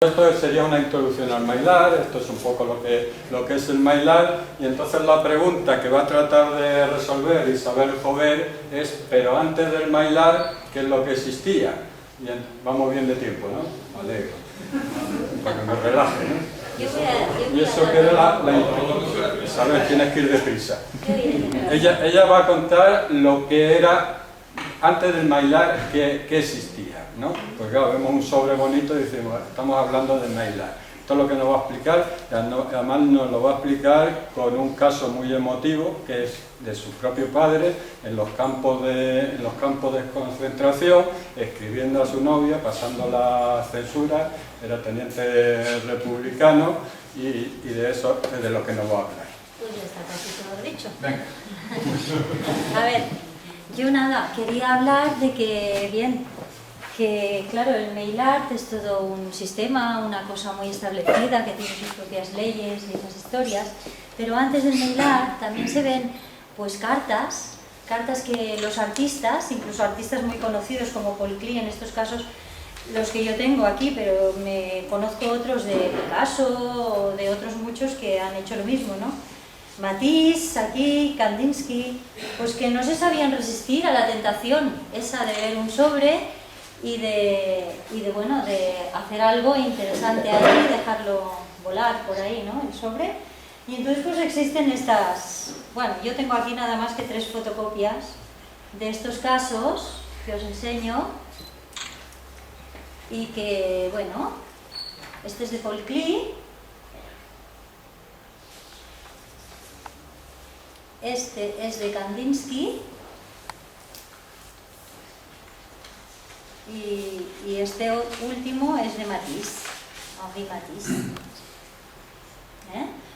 Esto sería una introducción al Mailar, esto es un poco lo que es el Mailar, y entonces la pregunta que va a tratar de resolver Isabel Jover es, pero antes del Mailar, ¿qué es lo que existía? Bien, vamos bien de tiempo, ¿no? Alegro, para que me relaje, ¿no? Y eso que era la introducción. Isabel, tienes que ir deprisa. Ella va a contar lo que era antes del Mailar, que existía, ¿no? Pues claro, vemos un sobre bonito y decimos, estamos hablando del Mailar. Esto es lo que nos va a explicar, además nos lo va a explicar con un caso muy emotivo, que es de su propio padre, en los campos de concentración, escribiendo a su novia, pasando la censura, era teniente republicano, y de eso es de lo que nos va a hablar. Pues ya está casi todo dicho. Venga. A ver, yo nada, quería hablar de que claro, el mail art es todo un sistema, una cosa muy establecida, que tiene sus propias leyes y esas historias, pero antes del mail art también se ven pues cartas que los artistas, incluso artistas muy conocidos como Paul Klee, en estos casos los que yo tengo aquí, pero me conozco otros de Picasso o de otros muchos que han hecho lo mismo, ¿no? Matisse, aquí, Kandinsky, pues que no se sabían resistir a la tentación esa de ver un sobre y de hacer algo interesante ahí, dejarlo volar por ahí, ¿no? El sobre. Y entonces pues existen estas, bueno, yo tengo aquí nada más que 3 fotocopias de estos casos que os enseño y que, bueno, este es de Paul Klee. Este es de Kandinsky y este último es de Matisse, Henri Matisse.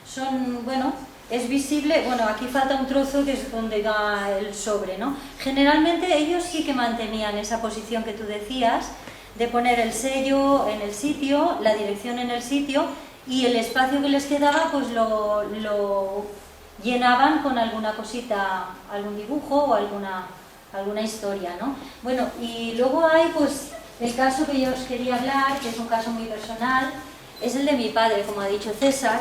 Son, bueno, es visible, bueno, aquí falta un trozo que es donde va el sobre, ¿no? Generalmente ellos sí que mantenían esa posición que tú decías, de poner el sello en el sitio, la dirección en el sitio, y el espacio que les quedaba pues lo llenaban con alguna cosita, algún dibujo o alguna historia, ¿no? Bueno, y luego hay pues el caso que yo os quería hablar, que es un caso muy personal, es el de mi padre, como ha dicho César,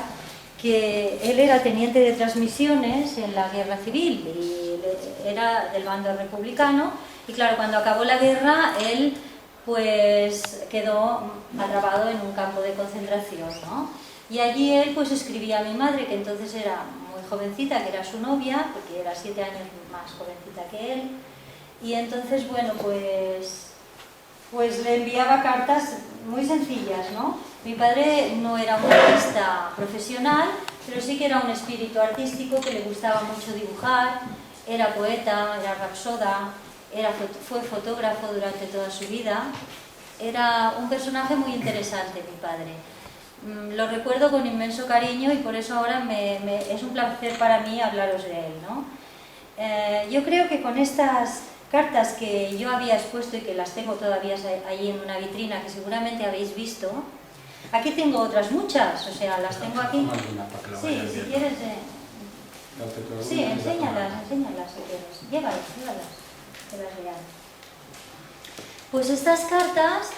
que él era teniente de transmisiones en la guerra civil y era del bando republicano, y claro, cuando acabó la guerra él pues quedó atrapado en un campo de concentración, ¿no? Y allí él pues escribía a mi madre, que entonces era muy jovencita, que era su novia, porque era 7 años más jovencita que él, y entonces, bueno, pues le enviaba cartas muy sencillas, ¿no? Mi padre no era un artista profesional, pero sí que era un espíritu artístico que le gustaba mucho dibujar, era poeta, era rapsoda, fue fotógrafo durante toda su vida, era un personaje muy interesante mi padre. Lo recuerdo con inmenso cariño y por eso ahora es un placer para mí hablaros de él, ¿no? Yo creo que con estas cartas que yo había expuesto y que las tengo todavía allí en una vitrina que seguramente habéis visto, aquí tengo otras muchas, o sea, las tengo aquí. Sí, si quieres... Sí, enséñalas si quieres. Llévalas, que las vean. Pues estas cartas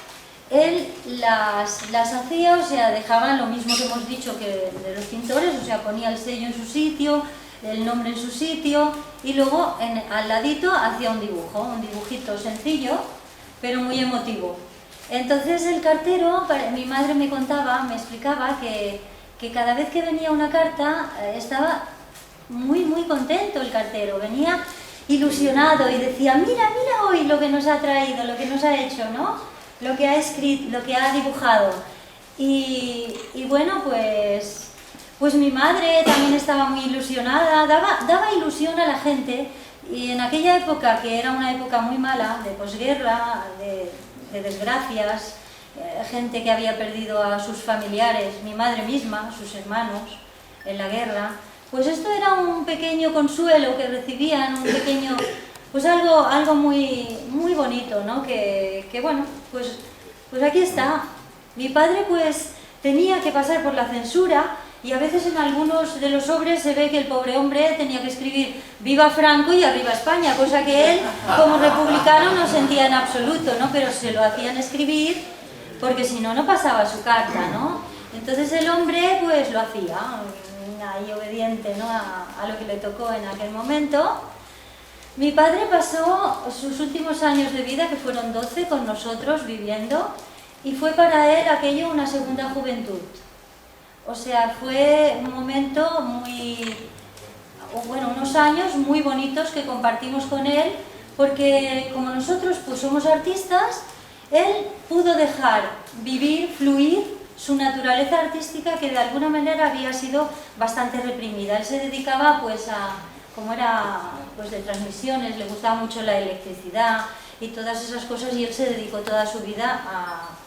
él las hacía, o sea, dejaban lo mismo que hemos dicho que de los pintores, o sea, ponía el sello en su sitio, el nombre en su sitio, y luego al ladito hacía un dibujito sencillo, pero muy emotivo. Entonces el cartero, mi madre me contaba, me explicaba que cada vez que venía una carta estaba muy contento el cartero, venía ilusionado y decía, mira hoy lo que nos ha traído, lo que nos ha hecho, ¿no? Lo que ha escrito, lo que ha dibujado. Y bueno, pues mi madre también estaba muy ilusionada, daba ilusión a la gente, y en aquella época, que era una época muy mala, de posguerra, de desgracias, gente que había perdido a sus familiares, mi madre misma, sus hermanos, en la guerra, pues esto era un pequeño consuelo que recibían, un pequeño... Pues algo muy bonito, ¿no? Que bueno, pues aquí está. Mi padre pues tenía que pasar por la censura y a veces en algunos de los sobres se ve que el pobre hombre tenía que escribir Viva Franco y Arriba España, cosa que él como republicano no sentía en absoluto, ¿no? Pero se lo hacían escribir porque si no, no pasaba su carta, ¿no? Entonces el hombre pues lo hacía, ahí obediente, ¿no? a lo que le tocó en aquel momento. Mi padre pasó sus últimos años de vida, que fueron 12, con nosotros viviendo, y fue para él aquello una segunda juventud. O sea, fue un momento unos años muy bonitos que compartimos con él, porque como nosotros pues somos artistas, él pudo dejar vivir, fluir su naturaleza artística, que de alguna manera había sido bastante reprimida. Él se dedicaba pues como era pues de transmisiones, le gustaba mucho la electricidad y todas esas cosas, y él se dedicó toda su vida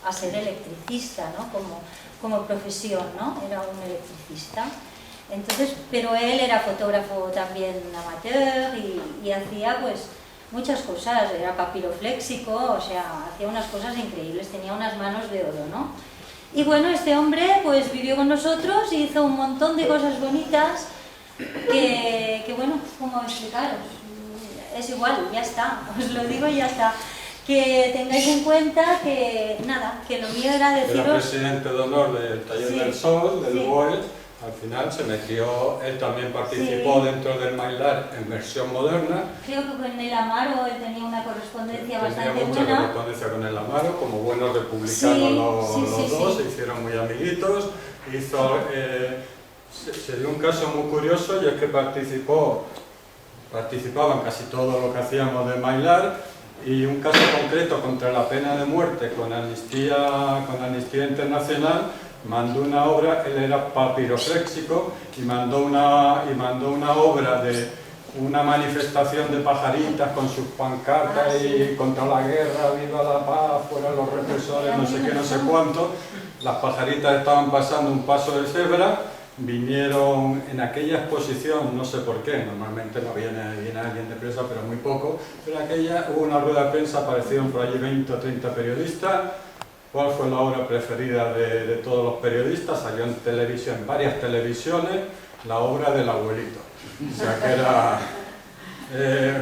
a ser electricista, ¿no? como profesión, ¿no? Era un electricista. Entonces, pero él era fotógrafo también amateur y hacía pues muchas cosas, era papirofléxico, o sea, hacía unas cosas increíbles, tenía unas manos de oro, ¿no? Y bueno, este hombre pues vivió con nosotros y hizo un montón de cosas bonitas que bueno, ¿cómo explicaros? Es igual, ya está, os lo digo y ya está. Que tengáis en cuenta que, nada, que lo mío era deciros... Era presidente de honor del Taller del Sol, del BOE. Al final se metió, él también participó dentro del Mailar en versión moderna. Creo que con el Amaro él tenía una correspondencia bastante buena. Tenía mucha correspondencia con el Amaro, como buenos republicanos los dos, se hicieron muy amiguitos. Se dio un caso muy curioso, y es que participaban casi todo lo que hacíamos de Mailar, y un caso concreto contra la pena de muerte con Amnistía Internacional. Mandó una obra, él era papirofléxico, y mandó una obra de una manifestación de pajaritas con sus pancartas y contra la guerra, viva la paz, fuera los represores, no sé qué, no sé cuánto. Las pajaritas estaban pasando un paso de cebra, vinieron en aquella exposición, no sé por qué, normalmente no viene alguien de prensa, pero muy poco, pero hubo una rueda de prensa, aparecieron por allí 20 o 30 periodistas. ¿Cuál fue la obra preferida de todos los periodistas? Salió en televisión, en varias televisiones, la obra del abuelito. O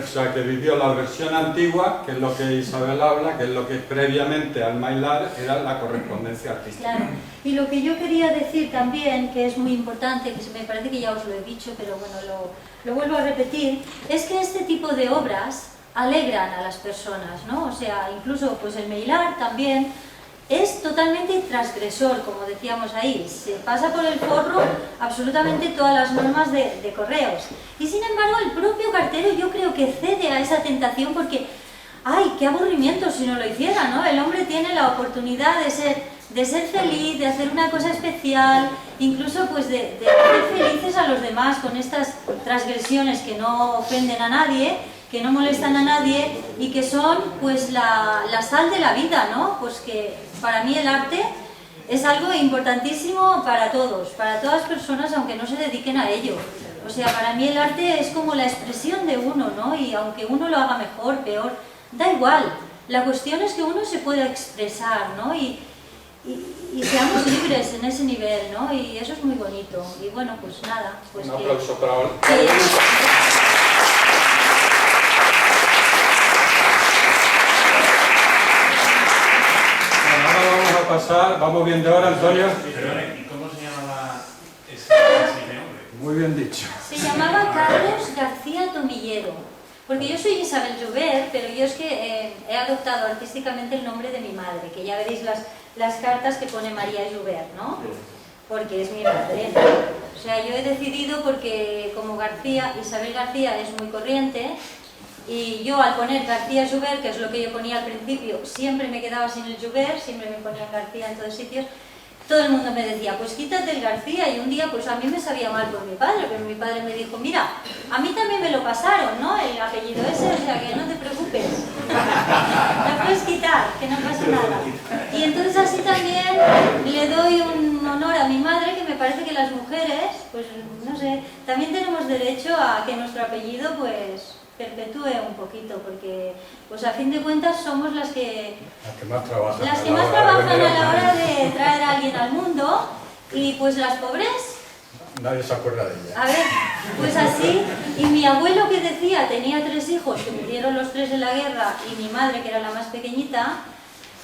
sea que vivió la versión antigua, que es lo que Isabel habla, que es lo que previamente al Mailar era la correspondencia artística. Claro. Y lo que yo quería decir también, que es muy importante, que me parece que ya os lo he dicho, pero bueno, lo vuelvo a repetir, es que este tipo de obras alegran a las personas, ¿no? O sea, incluso pues el Mailar también es totalmente transgresor, como decíamos ahí, se pasa por el forro absolutamente todas las normas de correos. Y sin embargo el propio cartero yo creo que cede a esa tentación porque, ¡ay, qué aburrimiento si no lo hiciera!, ¿no? El hombre tiene la oportunidad de ser feliz, de hacer una cosa especial, incluso pues de hacer felices a los demás con estas transgresiones que no ofenden a nadie, que no molestan a nadie y que son pues la sal de la vida, ¿no? Pues que para mí el arte es algo importantísimo para todos, para todas las personas, aunque no se dediquen a ello. O sea, para mí el arte es como la expresión de uno, ¿no? Y aunque uno lo haga mejor, peor, da igual. La cuestión es que uno se pueda expresar, ¿no? Y seamos libres en ese nivel, ¿no? Y eso es muy bonito. Y bueno, pues nada. Pues un aplauso para Olga. Vamos bien de hora, Antonio. ¿Y cómo se llamaba ese hombre? Muy bien dicho. Se llamaba Carlos García Tomillero, porque yo soy Isabel Joubert, pero yo es que he adoptado artísticamente el nombre de mi madre, que ya veréis las cartas que pone María Joubert, ¿no? Porque es mi madre. O sea, yo he decidido porque como Isabel García es muy corriente, y yo al poner García Joubert, que es lo que yo ponía al principio, siempre me quedaba sin el Joubert, siempre me ponían García en todos sitios, todo el mundo me decía, pues quítate el García, y un día pues a mí me sabía mal por mi padre, pero mi padre me dijo, mira, a mí también me lo pasaron, ¿no? El apellido ese, o sea que no te preocupes, la puedes quitar, que no pasa nada. Y entonces así también le doy un honor a mi madre, que me parece que las mujeres, pues no sé, también tenemos derecho a que nuestro apellido pues perpetúe un poquito, porque pues a fin de cuentas somos las que más trabajan, a la hora de traer a alguien al mundo, y pues las pobres, nadie se acuerda de ella. a ver, pues así. Y mi abuelo, que decía, tenía 3 hijos que murieron los 3 en la guerra, y mi madre, que era la más pequeñita,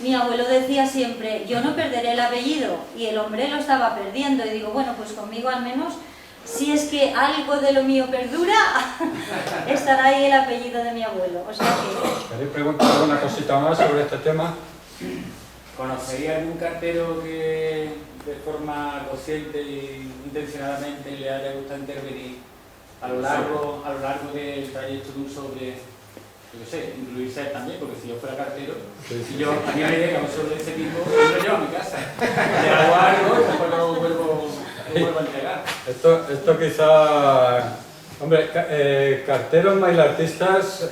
Mi abuelo decía siempre, yo no perderé el apellido, y el hombre lo estaba perdiendo, y digo, bueno, pues conmigo al menos, si es que algo de lo mío perdura, estará ahí el apellido de mi abuelo. O sea que... ¿Queréis preguntar alguna cosita más sobre este tema? ¿Conocería algún cartero que de forma consciente e intencionadamente le haya gustado intervenir a lo largo del trayecto de un sobre, yo qué sé, incluirse también, porque si yo fuera cartero, si yo a mí me llega un sobre de ese tipo, yo lo llevo a mi casa, le hago algo y después lo vuelvo a entregar. Esto quizá... Hombre, carteros mailartistas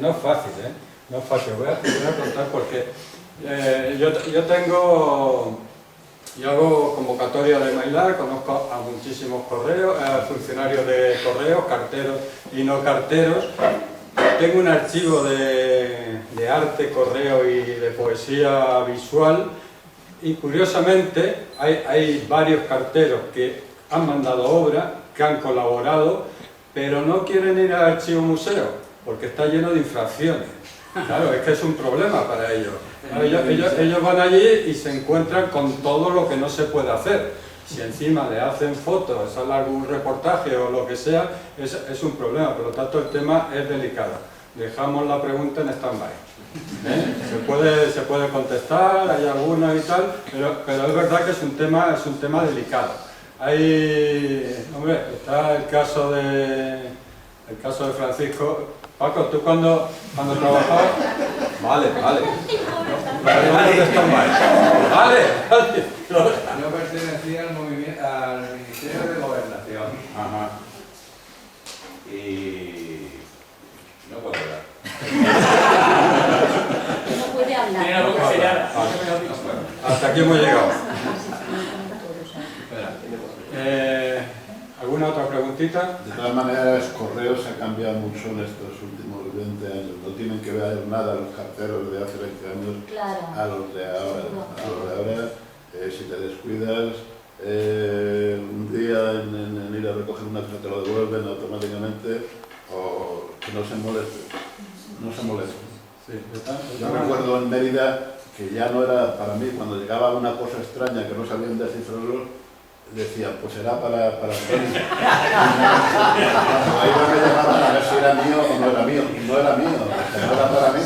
no es fácil, ¿eh? No es fácil. Voy a contar porque yo hago convocatoria de mailar, conozco a muchísimos funcionarios de correos, carteros y no carteros. Tengo un archivo de arte, correo y de poesía visual y curiosamente hay varios carteros que han mandado obra, que han colaborado, pero no quieren ir al archivo museo porque está lleno de infracciones. Claro, es que es un problema para ellos. Claro, ellos van allí y se encuentran con todo lo que no se puede hacer. Si encima le hacen fotos, sale algún reportaje o lo que sea, es un problema. Por lo tanto, el tema es delicado. Dejamos la pregunta en stand-by. Se puede contestar, hay algunos y tal, pero es verdad que es un tema delicado. Hombre, está el caso de Francisco. Paco, tú cuando trabajabas... Vale. Yo pertenecía al Ministerio de Gobernación. Ajá. Y... no puedo hablar. No puede hablar. Tiene algo que sellar. Hasta aquí hemos llegado. ¿Alguna otra preguntita? De todas maneras, correos ha cambiado mucho en estos últimos 20 años. No tienen que ver nada los carteros de hace 20 años a los de ahora. Si te descuidas, un día en ir a recoger una cosa te lo devuelven automáticamente, o que no se moleste. Sí, Yo recuerdo en Mérida que ya no era para mí, cuando llegaba una cosa extraña que no sabían descifrarlo, decían, pues será para Antonio. Ahí me llamaban a ver si era mío o no era mío, y no era mío, no era para mí.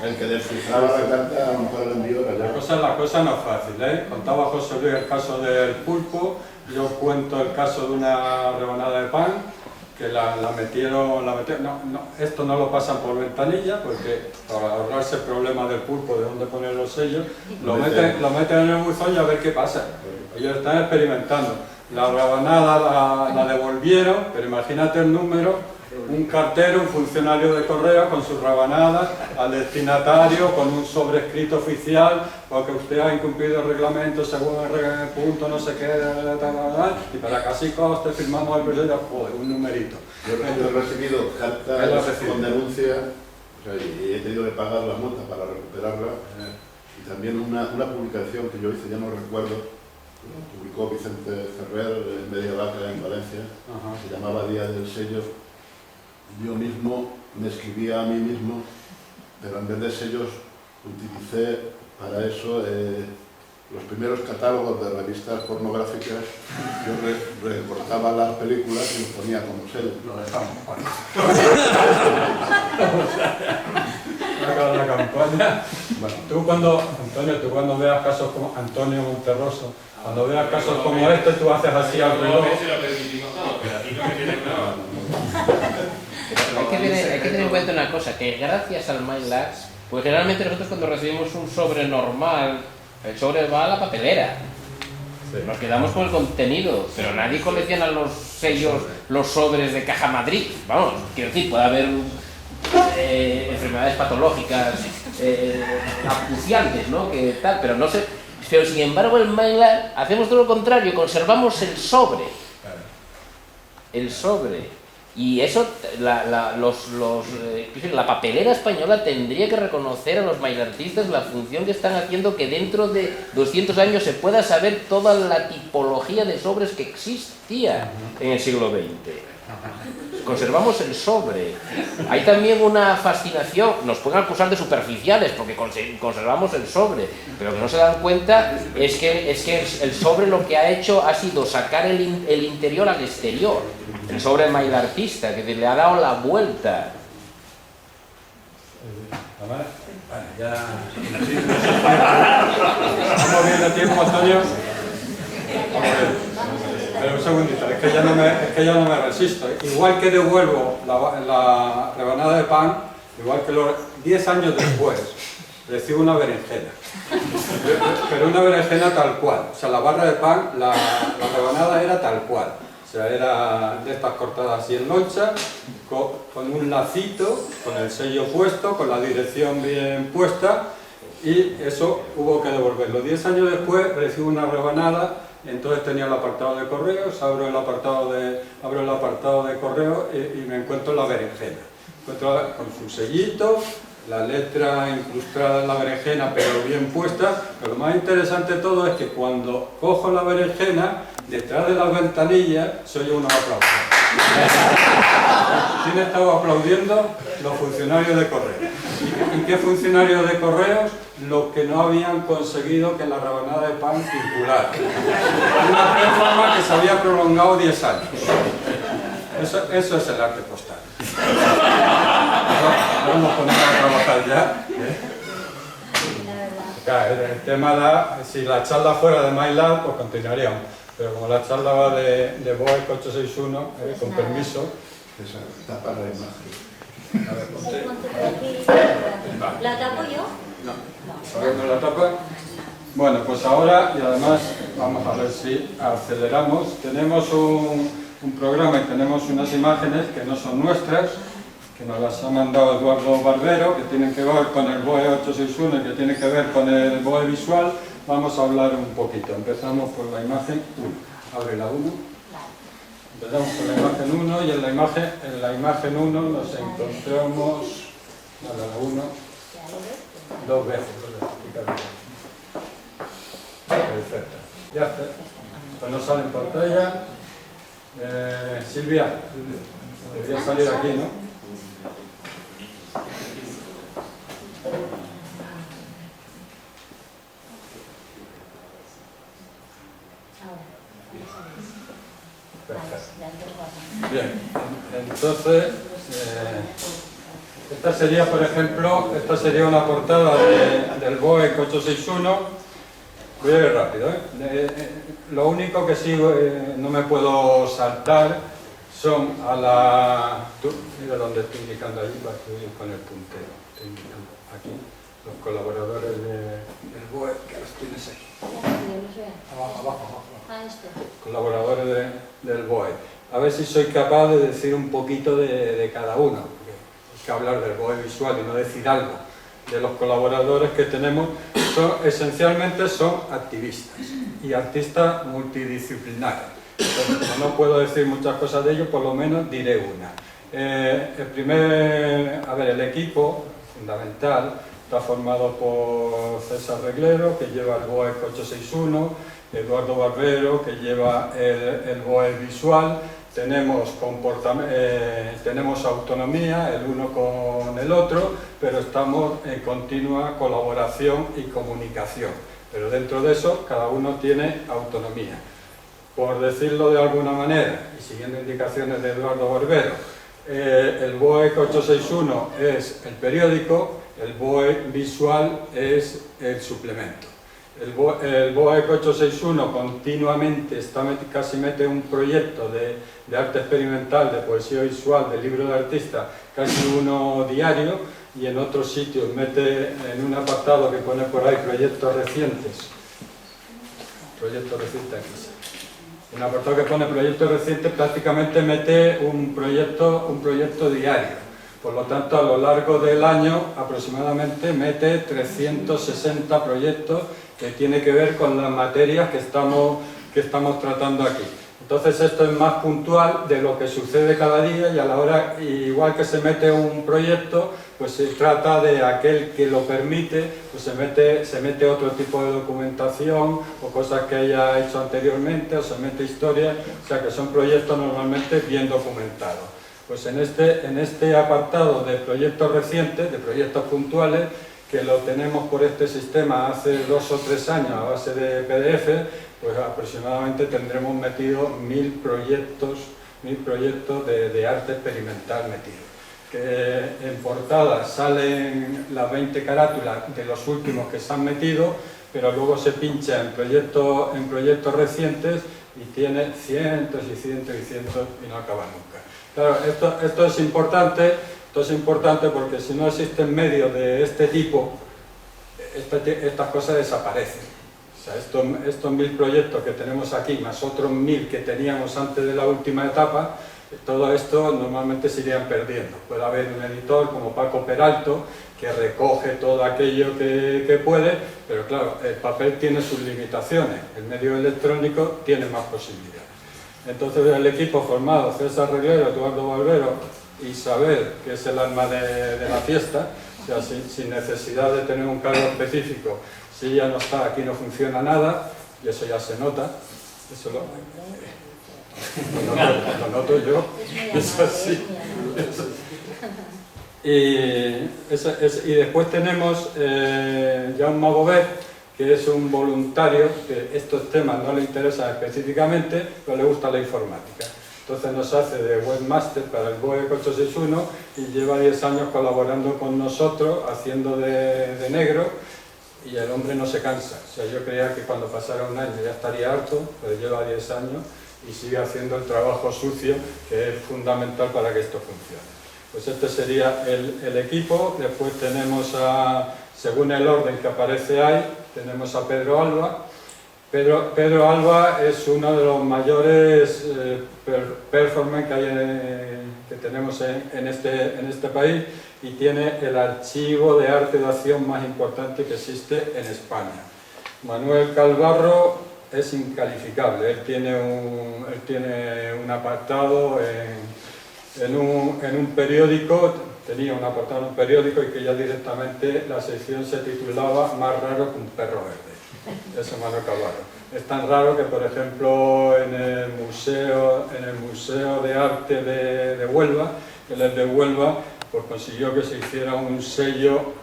El que descifraba la carta, a lo mejor el envío era yo. La cosa no es fácil, ¿eh? Contaba José Luis el caso del pulpo, yo cuento el caso de una rebanada de pan, que la metieron, esto no lo pasan por ventanilla, porque para ahorrarse el problema del pulpo, de dónde poner los sellos, lo meten en el buzón y a ver qué pasa. Ellos están experimentando. La rabanada la devolvieron, pero imagínate el número, un cartero, un funcionario de correo con sus rabanadas al destinatario con un sobrescrito oficial porque usted ha incumplido el reglamento según el punto no sé qué, y para casi coste firmamos el proyecto, joder, un numerito. Yo he recibido cartas con denuncia, y he tenido que pagar la multa para recuperarla, y también una publicación que yo hice, ya no recuerdo, lo publicó Vicente Ferrer en Media Vaca en Valencia. Ajá. Se llamaba Día del Sello. Yo mismo me escribía a mí mismo, pero en vez de sellos utilicé para eso los primeros catálogos de revistas pornográficas. Yo recortaba las películas y los ponía como sello. Lo dejamos, la campaña. Bueno, tú cuando veas casos como Antonio Monterroso, cuando veas casos como este, tú haces así al reloj. Hay que tener en cuenta una cosa, que gracias al MyLab, pues generalmente nosotros cuando recibimos un sobre normal, el sobre va a la papelera. Sí. Nos quedamos con el contenido, pero nadie colecciona los sellos, los sobres de Caja Madrid. Vamos, quiero decir, puede haber enfermedades patológicas acuciantes, ¿no? Que tal, pero no sé. Pero sin embargo el MyLab hacemos todo lo contrario, conservamos el sobre. El sobre. Y eso, la papelera española tendría que reconocer a los mailartistas la función que están haciendo, que dentro de 200 años se pueda saber toda la tipología de sobres que existía en el siglo XX. conservamos el sobre. Hay también una fascinación, nos pueden acusar de superficiales porque conservamos el sobre, pero que no se dan cuenta es que el sobre lo que ha hecho ha sido sacar el interior al exterior. El sobre mailartista, que le ha dado la vuelta. Ya... ¿Estamos bien de tiempo, Antonio? Pero un segundito, es que ya no me resisto. Igual que devuelvo la rebanada de pan, igual que 10 años después, recibo una berenjena. Pero una berenjena tal cual. O sea, la barra de pan, la rebanada era tal cual. O sea, era de estas cortadas así en loncha, con un lacito, con el sello puesto, con la dirección bien puesta, y eso hubo que devolverlo. 10 años después recibo una rebanada, entonces tenía el apartado de correos, abro el apartado de correos y me encuentro la berenjena. Encuentro con su sellito, la letra incrustada en la berenjena, pero bien puesta. Pero lo más interesante de todo es que cuando cojo la berenjena, detrás de las ventanillas soy unos aplausos. ¿Quién estaba aplaudiendo? Los funcionarios de correos. ¿Y qué funcionarios de correos? Los que no habían conseguido que la rebanada de pan circulara. Una reforma que se había prolongado 10 años. Eso es el arte postal. Ahora nos ponemos a trabajar ya. Claro, el tema da, si la charla fuera de MyLab, pues continuaríamos. Pero como la charla va de BOEC 861, con permiso. Esa tapa la imagen. A ver, ponte. ¿La tapo yo? No. ¿Sabemos la tapa? Bueno, pues ahora, y además, vamos a ver si aceleramos. Tenemos un programa y tenemos unas imágenes que no son nuestras, que nos las ha mandado Eduardo Barbero, que tienen que ver con el BOE 861 y que tienen que ver con el BOE visual. Vamos a hablar un poquito. Empezamos por la imagen 1. Abre la 1. Empezamos por la imagen 1 y en la imagen 1 nos encontramos a la 1 dos veces. Perfecto. Ya está. Pues no sale en pantalla. Silvia, debería salir aquí, ¿no? Perfecto. Bien, entonces, esta sería, por ejemplo, una portada del BOEC 861. Voy a ir rápido, lo único que sigo, no me puedo saltar, son a la... Mira dónde estoy indicando allí para que voy con el puntero. Estoy indicando aquí los colaboradores del BOEC, que los tienes ahí. Abajo. Colaboradores del BOE. A ver si soy capaz de decir un poquito de cada uno, porque hay que hablar del BOE visual y no decir algo de los colaboradores que tenemos. Esencialmente son activistas y artistas multidisciplinarios. Entonces, como no puedo decir muchas cosas de ellos, por lo menos diré una. El equipo fundamental está formado por César Reglero, que lleva el BOEC 861, Eduardo Barbero, que lleva el BOE visual. Tenemos autonomía el uno con el otro, pero estamos en continua colaboración y comunicación. Pero dentro de eso, cada uno tiene autonomía. Por decirlo de alguna manera, y siguiendo indicaciones de Eduardo Barbero, el BOEC 861 es el periódico, el BOE visual es el suplemento. El BOEC 861 continuamente casi mete un proyecto de arte experimental, de poesía visual, de libro de artista, casi uno diario, y en otros sitios mete en un apartado que pone por ahí proyectos recientes. Proyectos recientes aquí sí. En un apartado que pone proyectos recientes prácticamente mete un proyecto diario. Por lo tanto, a lo largo del año aproximadamente mete 360 proyectos que tiene que ver con las materias que estamos tratando aquí. Entonces esto es más puntual de lo que sucede cada día y a la hora, igual que se mete un proyecto, pues se trata de aquel que lo permite, pues se mete otro tipo de documentación o cosas que haya hecho anteriormente o se mete historia, o sea que son proyectos normalmente bien documentados. Pues en este apartado de proyectos recientes, de proyectos puntuales, que lo tenemos por este sistema hace 2 o 3 años a base de PDF, pues aproximadamente tendremos metido 1000 proyectos de arte experimental metidos. Que en portada salen las 20 carátulas de los últimos que se han metido, pero luego se pincha en proyectos recientes y tiene cientos y cientos y cientos y no acaba nunca. Claro, esto es importante porque si no existen medios de este tipo, estas cosas desaparecen. O sea, estos 1000 proyectos que tenemos aquí, más otros 1000 que teníamos antes de la última etapa, todo esto normalmente se irían perdiendo. Puede haber un editor como Paco Peralto que recoge todo aquello que puede, pero claro, el papel tiene sus limitaciones, el medio electrónico tiene más posibilidades. Entonces el equipo formado, César Reguero, Eduardo Valvero, Isabel, que es el alma de la fiesta, o sea, sin necesidad de tener un cargo específico, si ella no está, aquí no funciona nada, y eso ya se nota, eso lo noto yo, es así. Y después tenemos Jaume Bobet, que es un voluntario, que estos temas no le interesan específicamente, pero le gusta la informática. Entonces nos hace de webmaster para el BOEC 861 y lleva 10 años colaborando con nosotros, haciendo de negro, y el hombre no se cansa. O sea, yo creía que cuando pasara un año ya estaría harto, pero lleva 10 años y sigue haciendo el trabajo sucio, que es fundamental para que esto funcione. Pues este sería el equipo. Después tenemos según el orden que aparece ahí, tenemos a Pedro Alba. Pedro Alba es uno de los mayores performance que tenemos en este país y tiene el archivo de arte de acción más importante que existe en España. Manuel Calvarro es incalificable, él tiene un apartado en un periódico, tenía un apartado en un periódico y que ya directamente la sección se titulaba Más raro que un perro verde. Ese Manuel Calvarro. Es tan raro que, por ejemplo, en el Museo de Arte de Huelva, él es de Huelva, pues consiguió que se hiciera un sello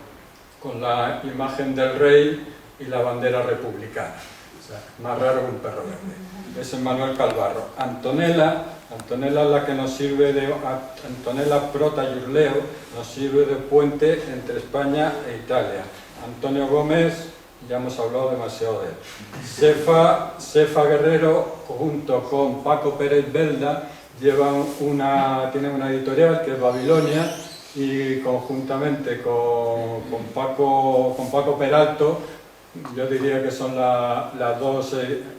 con la imagen del rey y la bandera republicana. O sea, más raro que un perro verde. Ese es Manuel Calvarro. Antonella es la que nos sirve Antonella Prota Yurleo, nos sirve de puente entre España e Italia. Antonio Gómez, ya hemos hablado demasiado de él. Sefa Guerrero, junto con Paco Pérez Belda, tiene una editorial que es Babilonia, y conjuntamente con Paco Peralto, yo diría que son las dos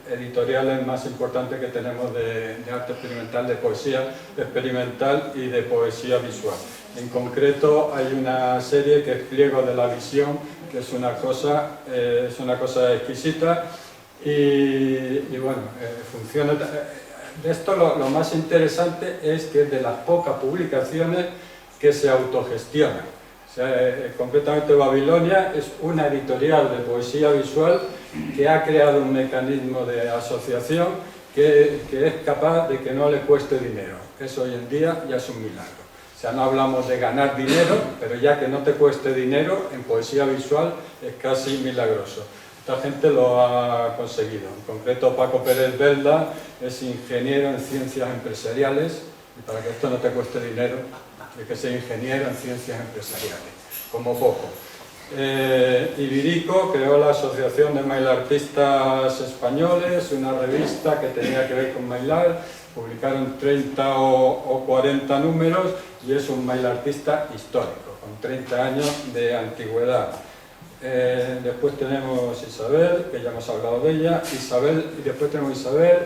editoriales más importantes que tenemos de arte experimental, de poesía experimental y de poesía visual. En concreto hay una serie que es Pliego de la Visión, que es una cosa exquisita y bueno, funciona. De esto lo más interesante es que es de las pocas publicaciones que se autogestionan. O sea, concretamente Babilonia es una editorial de poesía visual que ha creado un mecanismo de asociación que es capaz de que no le cueste dinero. Eso hoy en día ya es un milagro. O sea, no hablamos de ganar dinero, pero ya que no te cueste dinero, en poesía visual es casi milagroso. Esta gente lo ha conseguido. En concreto, Paco Pérez Belda es ingeniero en ciencias empresariales, y para que esto no te cueste dinero, hay que ser ingeniero en ciencias empresariales, como poco. Ibirico creó la Asociación de Mailartistas Españoles, una revista que tenía que ver con bailar, publicaron 30 o 40 números y es un mailartista histórico, con 30 años de antigüedad. Después tenemos Isabel, que ya hemos hablado de ella, y después tenemos Isabel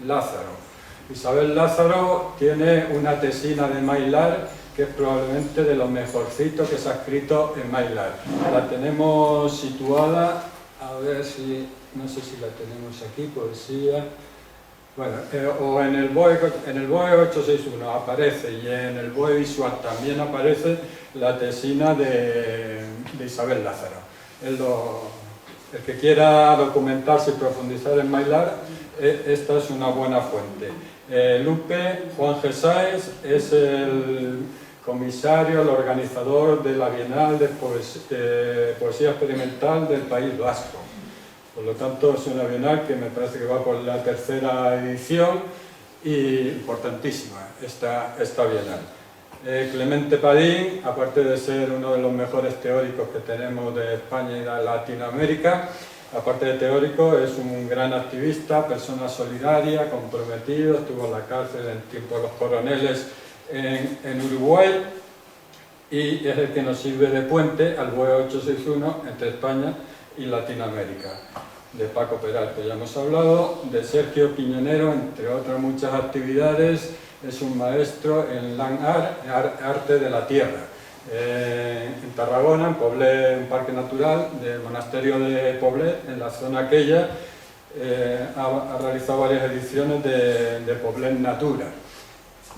Lázaro. Isabel Lázaro tiene una tesina de Mailar que es probablemente de lo mejorcito que se ha escrito en Mailar. La tenemos situada, a ver si, no sé si la tenemos aquí, poesía. Bueno, o en el BOE 861 aparece, y en el BOE visual también aparece la tesina de Isabel Lázaro. el que quiera documentarse y profundizar en Maylar, esta es una buena fuente. Lupe Juan G. Sáez es el comisario, el organizador de la Bienal de Poesía Experimental del País Vasco. Por lo tanto, es una Bienal que me parece que va por la 3ª edición y importantísima esta Bienal. Clemente Padín, aparte de ser uno de los mejores teóricos que tenemos de España y de Latinoamérica, aparte de teórico, es un gran activista, persona solidaria, comprometido, estuvo en la cárcel en tiempo de los coroneles en Uruguay y es el que nos sirve de puente al BOE 861 entre España y Latinoamérica. De Paco Peralta ya hemos hablado, de Sergio Piñonero, entre otras muchas actividades, es un maestro en Land Art, arte de la tierra. En Tarragona, en Poblet, un parque natural del monasterio de Poblet, en la zona aquella, ha realizado varias ediciones de Poblet Natura.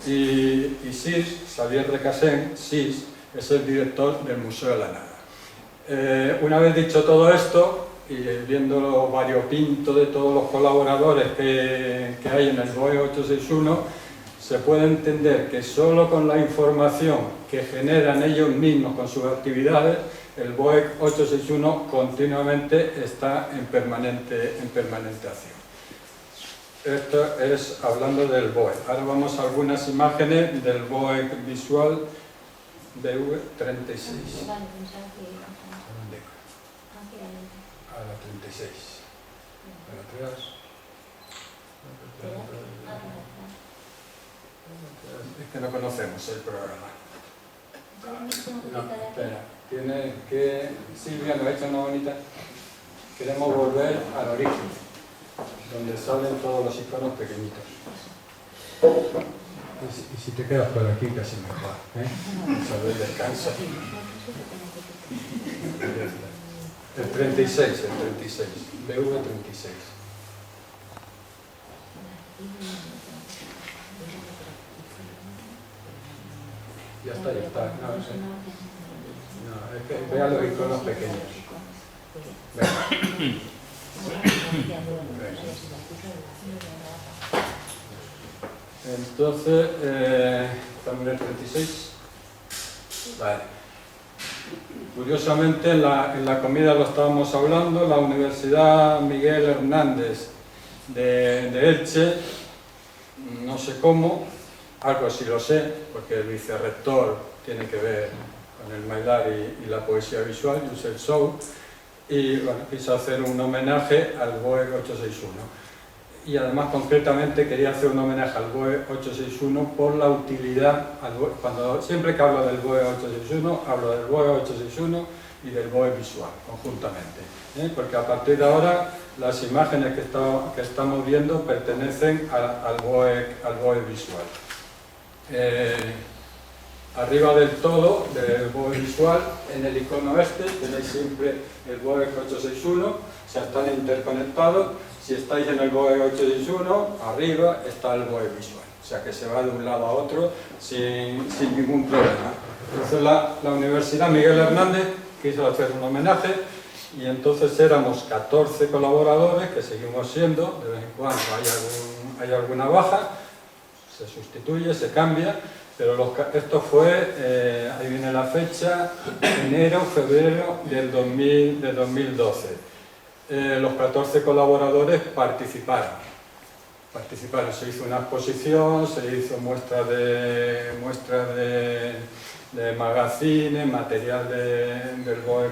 Y SIS, Xavier Recasén, SIS, es el director del Museo de la Nada. Una vez dicho todo esto, y viendo lo variopinto de todos los colaboradores que hay en el BOE 861, se puede entender que solo con la información que generan ellos mismos con sus actividades, el BOE 861 continuamente está en permanente acción. Esto es hablando del BOE. Ahora vamos a algunas imágenes del BOE visual BV36. A la 36. Para atrás. Es que no conocemos el programa. No, espera. Tiene que... Silvia nos ha hecho una bonita. Queremos volver al origen, donde salen todos los iconos pequeñitos. Y si te quedas por aquí casi mejor, saber el descanso. El 36, BV36. Ya está. No, es que vea los iconos pequeños. Entonces, ¿estamos en el 36? Vale. Curiosamente, en la comida lo estábamos hablando, la Universidad Miguel Hernández de Elche, no sé cómo, algo sí lo sé, porque el vicerrector tiene que ver con el Maylar y la poesía visual, Josep Sou, y bueno, quiso hacer un homenaje al BOE 861. Y además, concretamente, quería hacer un homenaje al BOE 861 por la utilidad, siempre que hablo del BOE 861, hablo del BOE 861 y del BOE visual, conjuntamente. Porque a partir de ahora, las imágenes que estamos viendo pertenecen al BOE visual. Arriba del todo del BOE visual, en el icono este, tenéis siempre el BOE 861, o sea, están interconectados. Si estáis en el BOE 861, arriba está el BOE visual, o sea que se va de un lado a otro sin ningún problema. Entonces la Universidad Miguel Hernández quiso hacer un homenaje y entonces éramos 14 colaboradores, que seguimos siendo, de vez en cuando hay alguna baja, se sustituye, se cambia, pero esto fue, ahí viene la fecha, enero, febrero del 2012. Los 14 colaboradores participaron, se hizo una exposición, se hizo muestras de magazine, material del BOE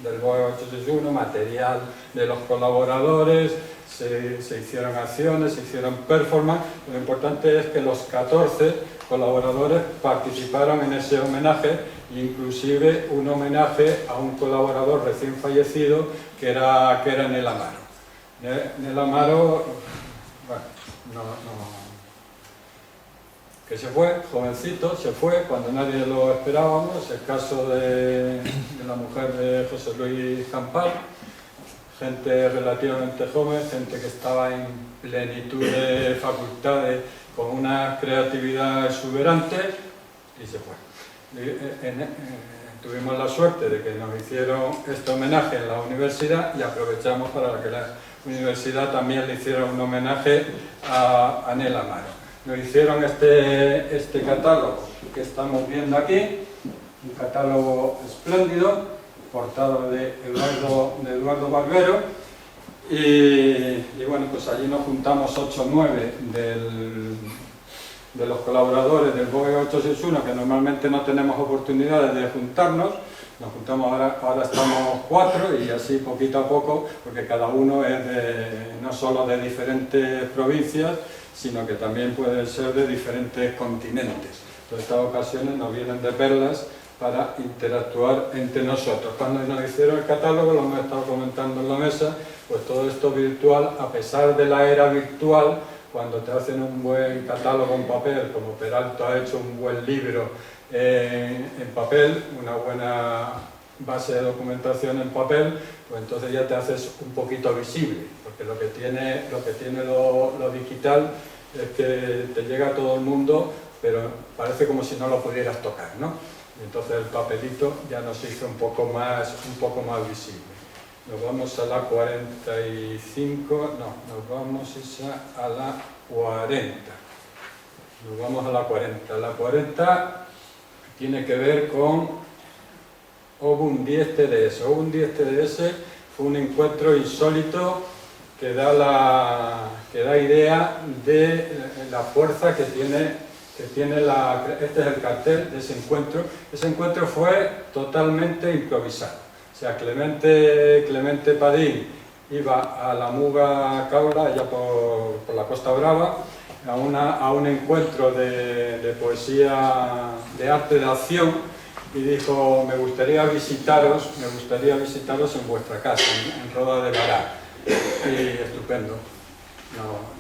861, material de los colaboradores, se hicieron acciones, se hicieron performance. Lo importante es que los 14 colaboradores participaron en ese homenaje, inclusive un homenaje a un colaborador recién fallecido que era Nel Amaro. Nel Amaro, bueno, que se fue, jovencito, se fue cuando nadie lo esperábamos, el caso de la mujer de José Luis Campal, gente relativamente joven, gente que estaba en plenitud de facultades, con una creatividad exuberante, y se fue. tuvimos la suerte de que nos hicieron este homenaje en la universidad y aprovechamos para que la universidad también le hiciera un homenaje a Anel Amaro. Nos hicieron este catálogo que estamos viendo aquí, un catálogo espléndido, portado de Eduardo Barbero, y bueno, pues allí nos juntamos 8 o 9 de los colaboradores del BOE 861, que normalmente no tenemos oportunidades de juntarnos. Nos juntamos ahora estamos 4 y así poquito a poco, porque cada uno es no solo de diferentes provincias, sino que también pueden ser de diferentes continentes. En estas ocasiones nos vienen de perlas para interactuar entre nosotros. Cuando nos hicieron el catálogo, lo hemos estado comentando en la mesa, pues todo esto virtual, a pesar de la era virtual, cuando te hacen un buen catálogo en papel, como Peralta ha hecho un buen libro en papel, una buena base de documentación en papel, pues entonces ya te haces un poquito visible, porque lo que tiene lo digital es que te llega a todo el mundo, pero parece como si no lo pudieras tocar, ¿no? Y entonces el papelito ya nos hizo un poco más visible. Nos vamos a la 45, no, nos vamos a la 40. Nos vamos a la 40. La 40 tiene que ver con Obum 10 TDS. Obum 10 TDS fue un encuentro insólito que da idea de la fuerza que tiene este es el cartel de ese encuentro. Ese encuentro fue totalmente improvisado. O sea, Clemente Padín iba a la Muga Cabra, allá por la Costa Brava, a un encuentro de poesía, de arte de acción, y dijo: me gustaría visitaros en vuestra casa, en Roda de Bará. Y estupendo.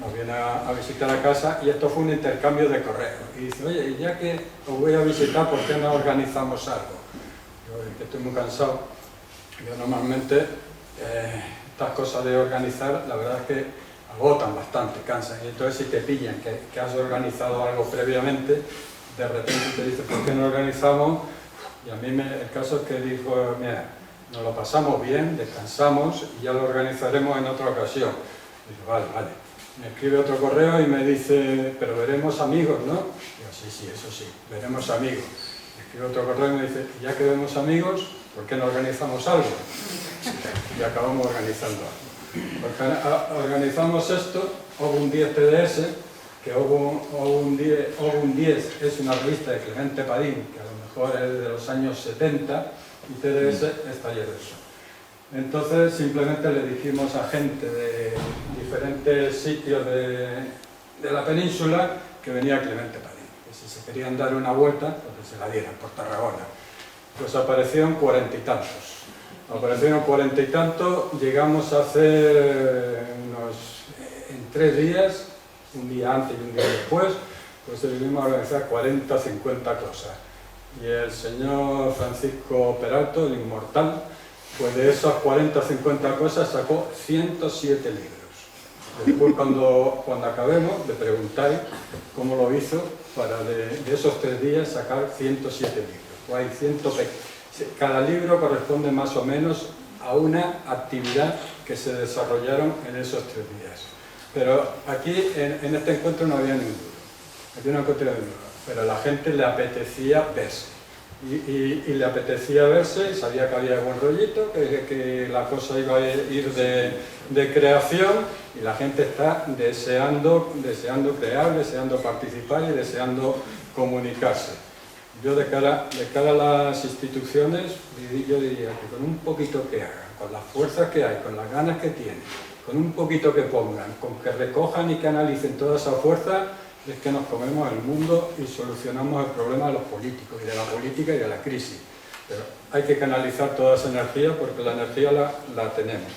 Nos viene a visitar a casa, y esto fue un intercambio de correos. Y dice: oye, y ya que os voy a visitar, ¿por qué no organizamos algo? Yo, que estoy muy cansado. Yo normalmente estas cosas de organizar, la verdad es que agotan bastante, cansan, y entonces si te pillan que has organizado algo previamente, de repente te dicen: ¿por qué no organizamos? Y a mí el caso es que dijo: mira, nos lo pasamos bien, descansamos y ya lo organizaremos en otra ocasión. Y digo: vale. Me escribe otro correo y me dice: pero veremos amigos, ¿no? Y yo: sí, eso sí, veremos amigos. Me escribe otro correo y me dice: ya que vemos amigos, ¿por qué no organizamos algo? Y acabamos organizando algo. Organizamos esto, Obum 10 TDS, que Obum 10 es una revista de Clemente Padín, que a lo mejor es de los años 70, y TDS es Taller de Sol. Entonces simplemente le dijimos a gente de diferentes sitios de la península que venía Clemente Padín, que si se querían dar una vuelta, pues se la dieran por Tarragona. Pues aparecieron 40 y tantos. Llegamos a hacer en 3 días, un día antes y un día después, pues debimos organizar 40 o 50 cosas. Y el señor Francisco Peralta, el inmortal, pues de esas 40 o 50 cosas sacó 107 libros. Después cuando acabemos le preguntáis cómo lo hizo para de esos 3 días sacar 107 libros. Hay cada libro corresponde más o menos a una actividad que se desarrollaron en esos 3 días. Pero aquí en este encuentro no había ningún libro, pero a la gente le apetecía verse. Y le apetecía verse, sabía que había buen rollito, que la cosa iba a ir de creación, y la gente está deseando crear, deseando participar y deseando comunicarse. Yo de cara a las instituciones, yo diría que con un poquito que hagan, con las fuerzas que hay, con las ganas que tienen, con un poquito que pongan, con que recojan y canalicen toda esa fuerza, es que nos comemos el mundo y solucionamos el problema de los políticos, y de la política y de la crisis. Pero hay que canalizar toda esa energía, porque la energía la tenemos.